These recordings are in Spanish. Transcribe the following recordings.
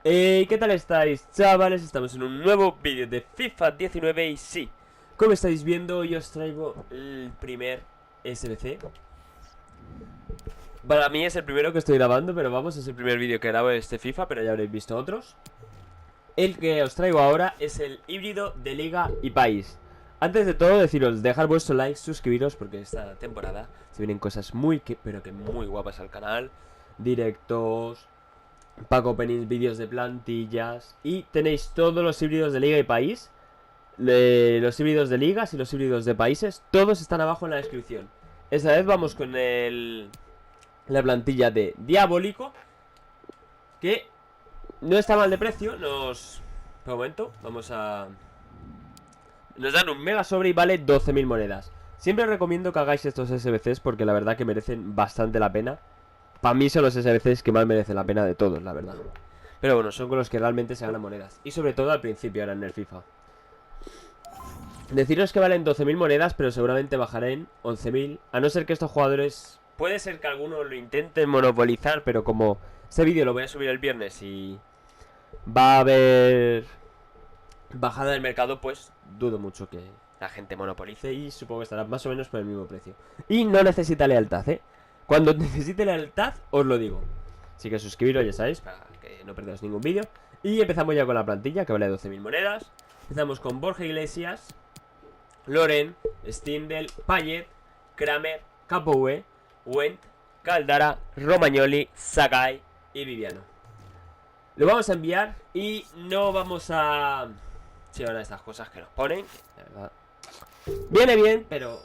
¿Qué tal estáis, chavales? Estamos en un nuevo vídeo de FIFA 19 y sí, como estáis viendo, yo os traigo el primer SBC. Para mí es el primero que estoy grabando, pero vamos, es el primer vídeo que grabo de este FIFA, pero ya habréis visto otros. El que os traigo ahora es el híbrido de liga y país. Antes de todo, deciros, dejar vuestro like, suscribiros, porque esta temporada se vienen cosas pero que muy guapas al canal. Directos, pack openings, vídeos de plantillas. Y tenéis todos los híbridos de liga y país. Los híbridos de ligas y los híbridos de países. Todos están abajo en la descripción. Esta vez vamos con la plantilla de Diabólico, que no está mal de precio. Un momento, vamos a... Nos dan un mega sobre y vale 12.000 monedas. Siempre recomiendo que hagáis estos SBCs porque la verdad que merecen bastante la pena. Para mí son los SBCs que más merecen la pena de todos, la verdad. Pero bueno, son con los que realmente se ganan monedas. Y sobre todo al principio ahora en el FIFA. Deciros que valen 12.000 monedas, pero seguramente bajarán en 11.000. A no ser que estos jugadores... Puede ser que algunos lo intenten monopolizar, pero como este vídeo lo voy a subir el viernes y va a haber bajada del mercado, pues dudo mucho que la gente monopolice y supongo que estará más o menos por el mismo precio. Y no necesita lealtad, ¿eh? Cuando necesite lealtad, os lo digo. Así que suscribiros, ya sabéis, para que no perdáis ningún vídeo. Y empezamos ya con la plantilla, que vale 12.000 monedas. Empezamos con Borja Iglesias, Loren, Stindl, Payet, Kramer, Capoue, Wendt, Caldara, Romagnoli, Sakai y Viviano. Lo vamos a enviar y no vamos a... Sí, van a estas cosas que nos ponen, la verdad. Viene bien, pero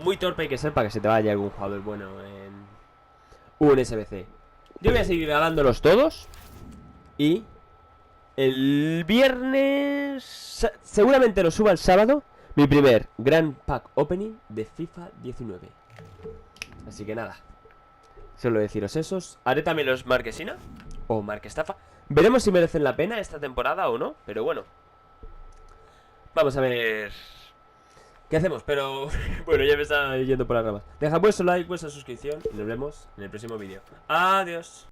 muy torpe hay que ser para que se te vaya algún jugador bueno en un SBC. Yo voy a seguir grabándolos todos. Y el viernes, seguramente lo suba el sábado, mi primer Grand Pack Opening de FIFA 19. Así que nada, solo deciros esos. Haré también los Marquesina o Marquestafa. Veremos si merecen la pena esta temporada o no, pero bueno. Vamos a ver qué hacemos, pero bueno, ya me está yendo por las ramas. Dejad vuestro like, vuestra suscripción y nos vemos en el próximo vídeo. Adiós.